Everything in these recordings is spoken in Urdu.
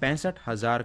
65,000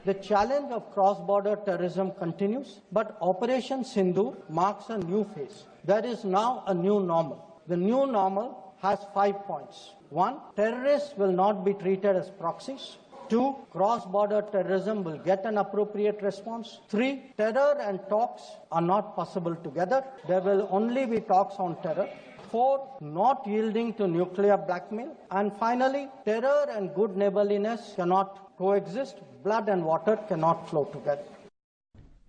The challenge of cross-border terrorism continues, but Operation Sindoor marks a new phase. There is now a new normal. The new normal has 5 points. 1. Terrorists will not be treated as proxies. 2. Cross-border terrorism will get an appropriate response. 3. Terror and talks are not possible together. There will only be talks on terror. 4. Not yielding to nuclear blackmail. And finally, terror and good neighborliness cannot coexist. Blood and water cannot flow together.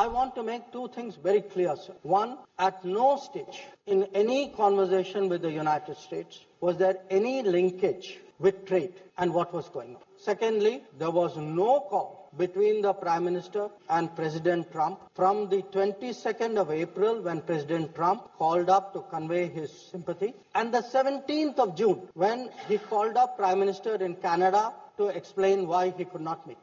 I want to make 2 things very clear, sir. One, at no stage in any conversation with the United States was there any linkage with trade and what was going on. Secondly, there was no call between the Prime Minister and President Trump from the 22nd of April when President Trump called up to convey his sympathy and the 17th of June when he called up Prime Minister in Canada to explain why he could not meet.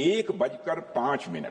1:05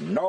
9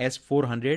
S-400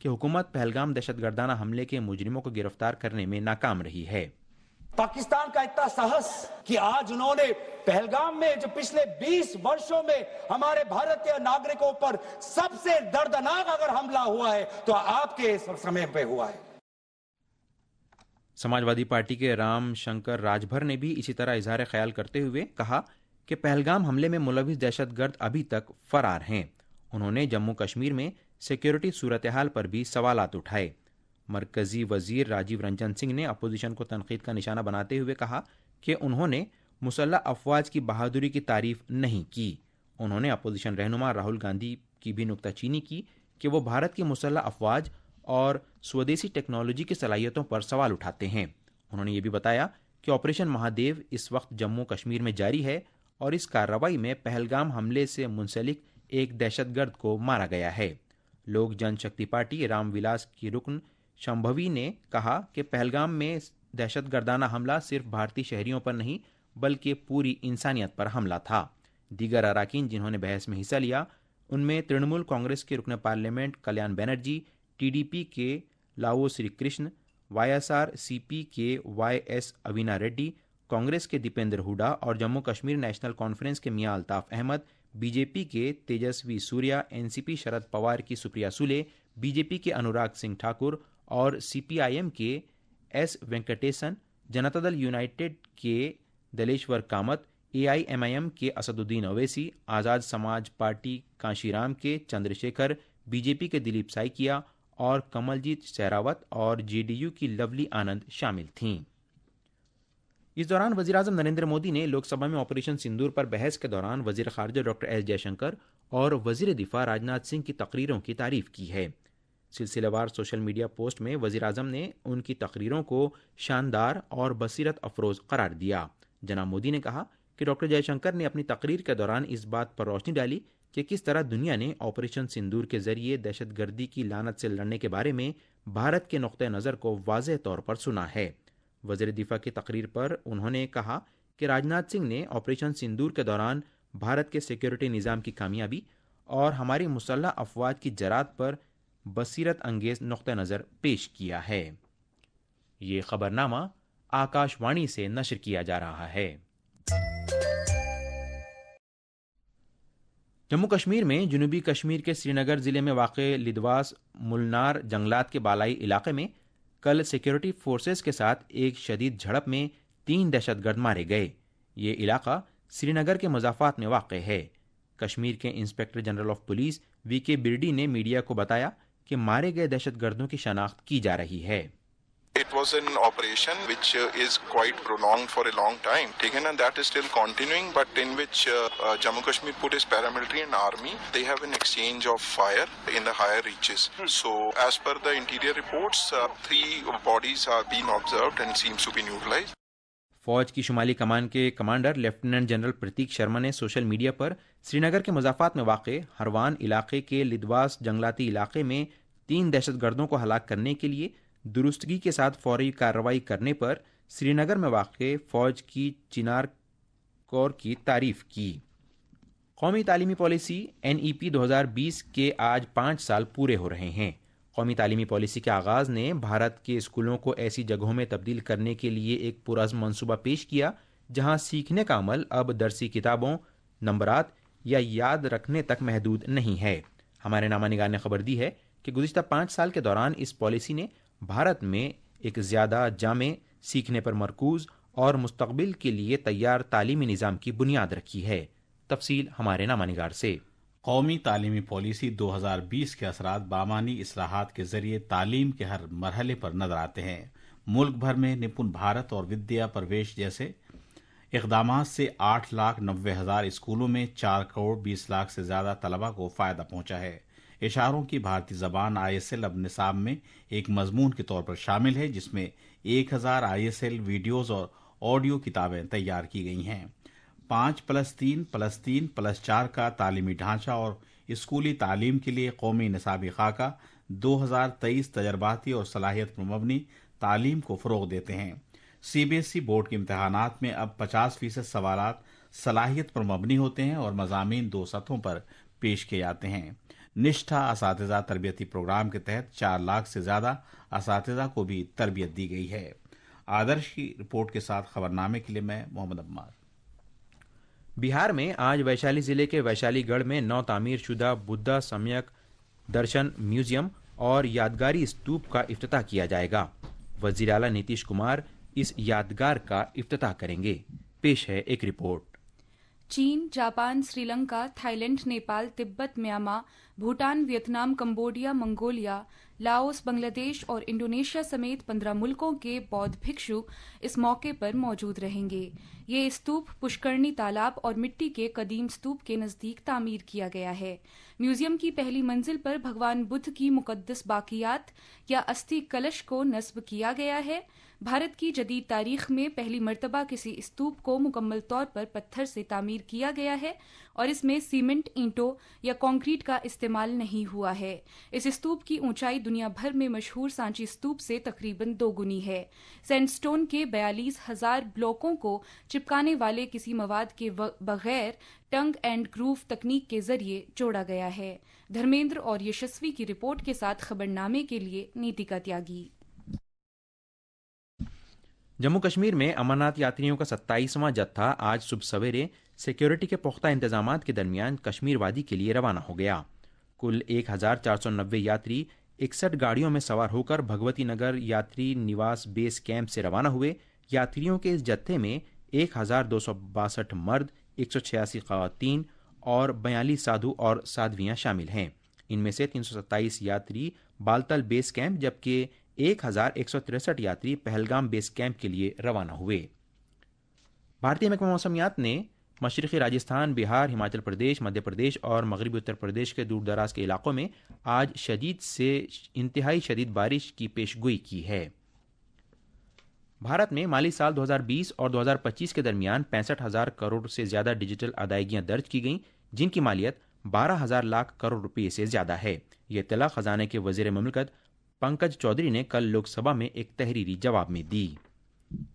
کہ حکومت پہلگام دہشت گردانہ حملے کے مجرموں کو گرفتار کرنے میں ناکام رہی ہے۔ پاکستان کا اتنا ساہس کہ آج انہوں نے پہلگام میں جو پچھلے 20 برسوں میں ہمارے بھارتیہ ناگرکوں پر سب سے دردناک اگر حملہ ہوا ہے تو آپ کے سمے پہ ہوا ہے۔ سماجوادی پارٹی کے رام شنکر راجبھر نے بھی اسی طرح اظہار خیال کرتے ہوئے کہا کہ پہلگام حملے میں ملوث دہشت گرد ابھی تک فرار ہیں۔ انہوں نے جموں کشمیر میں سیکیورٹی صورتحال پر بھی سوالات اٹھائے۔ مرکزی وزیر راجیو رنجن سنگھ نے اپوزیشن کو تنقید کا نشانہ بناتے ہوئے کہا کہ انہوں نے مسلح افواج کی بہادری کی تعریف نہیں کی۔ انہوں نے اپوزیشن رہنما راہل گاندھی کی بھی نکتہ چینی کی کہ وہ بھارت کی مسلح افواج اور سودیسی ٹیکنالوجی کی صلاحیتوں پر سوال اٹھاتے ہیں۔ انہوں نے یہ بھی بتایا کہ آپریشن مہادیو اس وقت جموں کشمیر میں جاری ہے اور اس کارروائی میں پہلگام حملے سے منسلک ایک دہشت گرد کو مارا گیا ہے۔ لوک جن شکتی پارٹی رام ولاس کی رکن شمبھوی نے کہا کہ پہلگام میں دہشت گردانہ حملہ صرف بھارتی شہریوں پر نہیں بلکہ پوری انسانیت پر حملہ تھا۔ دیگر اراکین جنہوں نے بحث میں حصہ لیا ان میں ترنمول کانگریس کے رکن parliament Kalyan Banerjee, T D P کے Lavu Sri Krishna, Y S R C P کے وائی ایس اوینا ریڈی، کانگریس کے دیپیندر ہوڈا اور جموں کشمیر نیشنل کانفرنس کے میاں الطاف احمد، بی جے پی کے تیجسوی سوریا، این سی پی شرد پوار کی سپریا سولے، بی جے پی کے انوراگ سنگھ ٹھاکر اور سی پی آئی ایم کے ایس وینکٹیسن، جنتا دل یونائٹڈ کے دلیشور کامت، اے آئی ایم کے اسد الدین اویسی، آزاد سماج پارٹی کانشی رام کے چندر شیکھر، بی جے پی کے دلیپ سائکیا اور کمل جیت سہراوت اور جے ڈی یو کی لولی آنند شامل تھیں۔ اس دوران وزیراعظم نریندر مودی نے لوک سبھا میں آپریشن سندور پر بحث کے دوران وزیر خارجہ ڈاکٹر ایس جے شنکر اور وزیر دفاع راجناتھ سنگھ کی تقریروں کی تعریف کی ہے۔ سلسلہ وار سوشل میڈیا پوسٹ میں وزیر اعظم نے ان کی تقریروں کو شاندار اور بصیرت افروز قرار دیا۔ جناب مودی نے کہا کہ ڈاکٹر جے شنکر نے اپنی تقریر کے دوران اس بات پر روشنی ڈالی کہ کس طرح دنیا نے آپریشن سندور کے ذریعے دہشت گردی کی لعنت سے لڑنے کے بارے میں بھارت کے نقطہ نظر کو واضح طور پر سنا ہے۔ وزیر دفاع کی تقریر پر انہوں نے کہا کہ راجناتھ سنگھ نے آپریشن سندور کے دوران بھارت کے سیکیورٹی نظام کی کامیابی اور ہماری مسلح افواج کی جرات پر بصیرت انگیز نقطہ نظر پیش کیا ہے۔ یہ خبرنامہ آکاش وانی سے نشر کیا جا رہا ہے۔ جموں کشمیر میں جنوبی کشمیر کے سری نگر ضلع میں واقع لدواس ملنار جنگلات کے بالائی علاقے میں کل سیکیورٹی فورسز کے ساتھ ایک شدید جھڑپ میں 3 دہشت گرد مارے گئے۔ یہ علاقہ سری نگر کے مضافات میں واقع ہے۔ کشمیر کے انسپکٹر جنرل آف پولیس وی کے برڈی نے میڈیا کو بتایا کہ مارے گئے دہشت گردوں کی شناخت کی جا رہی ہے۔ It was an operation which is quite prolonged for a long time, and that is still continuing, but in which Jammu Kashmir Police, paramilitary and army, they have an exchange of fire in the higher reaches. So as per the interior reports, 3 bodies are being observed and seems to be neutralized. فوج کی شمالی کمان کے کمانڈر لیفٹیننٹ جنرل پرتیک شرما نے سوشل میڈیا پر سری نگر کے مضافات میں واقع ہروان علاقے کے لدواس جنگلاتی علاقے میں 3 دہشت گردوں کو ہلاک کرنے کے لیے درستگی کے ساتھ فوری کارروائی کرنے پر سری نگر میں واقع فوج کی چنار کور کی تعریف کی۔ قومی تعلیمی پالیسی NEP 2020 کے آج 5 سال پورے ہو رہے ہیں۔ قومی تعلیمی پالیسی کے آغاز نے بھارت کے اسکولوں کو ایسی جگہوں میں تبدیل کرنے کے لیے ایک پرعزم منصوبہ پیش کیا جہاں سیکھنے کا عمل اب درسی کتابوں، نمبرات یا یاد رکھنے تک محدود نہیں ہے۔ ہمارے نامہ نگار نے خبر دی ہے کہ گزشتہ 5 سال کے دوران اس پالیسی نے بھارت میں ایک زیادہ جامع، سیکھنے پر مرکوز اور مستقبل کے لیے تیار تعلیمی نظام کی بنیاد رکھی ہے۔ تفصیل ہمارے نامہ نگار سے۔ قومی تعلیمی پالیسی 2020 کے اثرات بامانی اصلاحات کے ذریعے تعلیم کے ہر مرحلے پر نظر آتے ہیں۔ ملک بھر میں نپن بھارت اور ودیا پرویش جیسے اقدامات سے 8,90,000 اسکولوں میں 4 کروڑ 20 لاکھ سے زیادہ طلبہ کو فائدہ پہنچا ہے۔ اشاروں کی بھارتی زبان ISL اب نصاب میں ایک مضمون کے طور پر شامل ہے، جس میں 1000 ISL ویڈیوز اور آڈیو کتابیں تیار کی گئی ہیں۔ 5+3+3+4 کا تعلیمی ڈھانچہ اور اسکولی تعلیم کے لیے قومی نصابی خاکہ 2023 تجرباتی اور صلاحیت پر مبنی تعلیم کو فروغ دیتے ہیں۔ CBSE بورڈ کے امتحانات میں اب 50% سوالات صلاحیت پر مبنی ہوتے ہیں اور مضامین 2 سطحوں پر پیش کیے جاتے ہیں۔ نشٹھا اساتذہ تربیتی پروگرام کے تحت 4 لاکھ سے زیادہ اساتذہ کو بھی تربیت دی گئی ہے۔ آدرش کی رپورٹ کے ساتھ خبرنامے کے لیے میں محمد عمار۔ بہار میں آج ویشالی ضلع کے ویشالی گڑھ میں نو تعمیر شدہ بدھا سمیک درشن میوزیم اور یادگاری استوپ کا افتتاح کیا جائے گا۔ وزیر اعلیٰ نیتیش کمار اس یادگار کا افتتاح کریں گے۔ پیش ہے ایک رپورٹ۔ چین، Japan, Sri Lanka, Thailand, Nepal, Tibet, Myanmar, Bhutan, Vietnam, Cambodia, Mongolia, Laos, Bangladesh اور انڈونیشیا سمیت 15 ملکوں کے بودھ بھکشو اس موقع پر موجود رہیں گے۔ یہ استوپ پشکرنی تالاب اور مٹی کے قدیم استوپ کے نزدیک تعمیر کیا گیا ہے۔ میوزیم کی پہلی منزل پر بھگوان بدھ کی مقدس باقیات یا استھی کلش کو نصب کیا گیا ہے۔ بھارت کی جدید تاریخ میں پہلی مرتبہ کسی استوپ کو مکمل طور پر پتھر سے تعمیر کیا گیا ہے اور اس میں سیمنٹ، اینٹوں یا کنکریٹ کا استعمال نہیں ہوا ہے۔ اس استوپ کی اونچائی دنیا بھر میں مشہور سانچی استوپ سے تقریباً 2 گنی ہے۔ سینڈ سٹون کے 42,000 بلاکوں کو چپکانے والے کسی مواد کے بغیر ٹنگ اینڈ گروو تکنیک کے ذریعے جوڑا گیا ہے۔ دھرمیندر اور یشسوی کی رپورٹ کے ساتھ خبرنامے کے لیے نیتیکا تیاگی۔ جموں کشمیر میں امرناتھ یاتریوں کا 27واں جتھا آج صبح سویرے سیکیورٹی کے پختہ انتظامات کے درمیان کشمیر وادی کے لیے روانہ ہو گیا۔ کل 1490 یاتری 61 گاڑیوں میں سوار ہو کر بھگوتی نگر یاتری نواس بیس کیمپ سے روانہ ہوئے۔ یاتریوں کے اس جتھے میں 1262 مرد، 186 خواتین اور 42 سادھو اور سادھویاں شامل ہیں۔ ان میں سے 327 یاتری بالتل بیس کیمپ جبکہ 1163 یاتری پہلگام بیس کیمپ کے لیے روانہ ہوئے۔ بھارتی محکمہ موسمیات نے مشرقی راجستھان، بہار، ہماچل پردیش، مدھیہ پردیش اور مغربی اتر پردیش کے دور دراز کے علاقوں میں آج شدید سے انتہائی شدید بارش کی پیشگوئی کی ہے۔ بھارت میں مالی سال 2020 اور 2025 کے درمیان 65,000 کروڑ سے زیادہ ڈیجیٹل ادائیگیاں درج کی گئیں، جن کی مالیت 12,000 لاکھ کروڑ روپے سے زیادہ ہے۔ یہ اطلاع خزانے کے وزیر مملکت پنکج چودھری نے کل لوک سبھا میں ایک تحریری جواب میں دی۔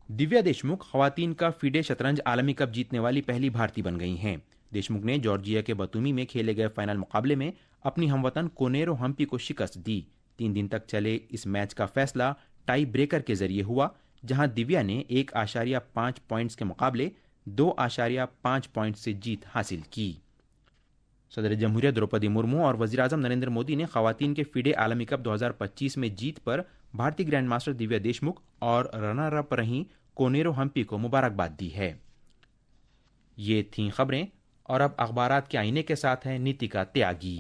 دیویا دیشمکھ خواتین کا فیڈے شطرنج عالمی کپ جیتنے والی پہلی بھارتی بن گئی ہیں۔ دیشمکھ نے جارجیا کے بطومی میں کھیلے گئے فائنل مقابلے میں اپنی ہموطن کونیرو ہمپی کو شکست دی۔ 3 دن تک چلے اس میچ کا فیصلہ ٹائی بریکر کے ذریعے ہوا، جہاں دیویا نے 1.5 پوائنٹس کے مقابلے 2.5 پوائنٹ سے جیت حاصل کی۔ صدر جمہوریہ دروپدی مرمو اور وزیر اعظم نریندر مودی نے خواتین کے فیڈے عالمی کپ 2025 میں جیت پر بھارتی گرینڈ ماسٹر دیویا دیشمکھ اور رنر اپ رہیں کونیرو ہمپی کو مبارکباد دی ہے۔ یہ تھیں خبریں اور اب اخبارات کے آئینے کے ساتھ ہیں نیتیکا تیاگی۔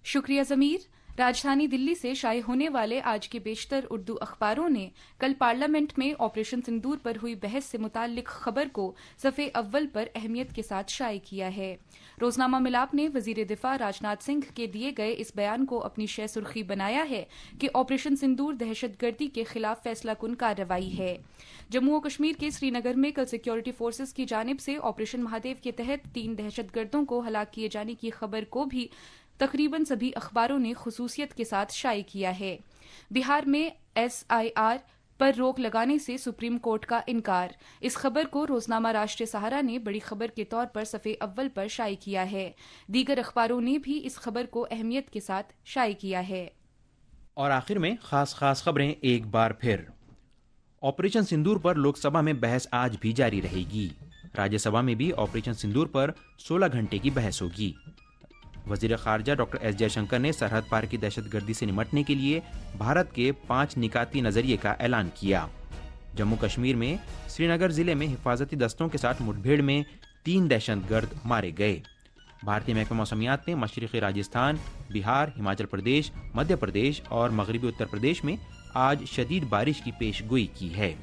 شکریہ ضمیر۔ راجدھانی دلی سے شائع ہونے والے آج کے بیشتر اردو اخباروں نے کل پارلیمنٹ میں آپریشن سندور پر ہوئی بحث سے متعلق خبر کو صفحے اول پر اہمیت کے ساتھ شائع کیا ہے۔ روزنامہ ملاپ نے وزیر دفاع راجناتھ سنگھ کے دیے گئے اس بیان کو اپنی شہ سرخی بنایا ہے کہ آپریشن سندور دہشت گردی کے خلاف فیصلہ کن کارروائی ہے۔ جموں و کشمیر کے سری نگر میں کل سیکیورٹی فورسز کی جانب سے آپریشن مہادیو کے تحت 3 دہشت گردوں کو ہلاک کیے جانے کی خبر کو بھی تقریباً سبھی اخباروں نے خصوصیت کے ساتھ شائع کیا ہے۔ بہار میں SIR پر روک لگانے سے سپریم کورٹ کا انکار۔ اس خبر کو روزنامہ راشٹریہ سہارا نے بڑی خبر کے طور پر صفحے اول پر شائع کیا ہے۔ دیگر اخباروں نے بھی اس خبر کو اہمیت کے ساتھ شائع کیا ہے۔ اور آخر میں خاص خبریں ایک بار پھر۔ آپریشن سندور پر لوک سبھا میں بحث آج بھی جاری رہے گی۔ راجیہ سبھا میں بھی آپریشن سندور پر 16 گھنٹے کی بحث ہوگی۔ وزیر خارجہ ڈاکٹر ایس جے شنکر نے سرحد پار کی دہشت گردی سے نمٹنے کے لیے بھارت کے 5 نکاتی نظریے کا اعلان کیا۔ جموں کشمیر میں سری نگر ضلع میں حفاظتی دستوں کے ساتھ مٹبھیڑ میں 3 دہشت گرد مارے گئے۔ بھارتی محکمہ موسمیات نے مشرقی راجستھان، بہار، ہماچل پردیش، مدھیہ پردیش اور مغربی اتر پردیش میں آج شدید بارش کی پیش گوئی کی ہے۔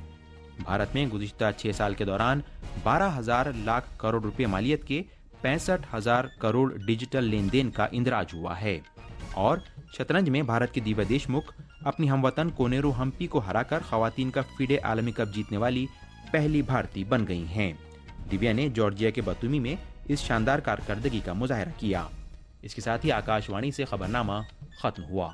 بھارت میں گزشتہ 6 سال کے دوران 12,000 لاکھ کروڑ روپے مالیت کے 65,000 کروڑ ڈیجیٹل لین دین کا اندراج ہوا ہے۔ اور شطرنج میں بھارت کی دیویا دیشمکھ اپنی ہموطن کونیرو ہمپی کو ہرا کر خواتین کا فیڈے عالمی کپ جیتنے والی پہلی بھارتی بن گئی ہیں۔ دیویا نے جارجیا کے بطومی میں اس شاندار کارکردگی کا مظاہرہ کیا۔ اس کے ساتھ ہی آکاش وانی سے خبرنامہ ختم ہوا۔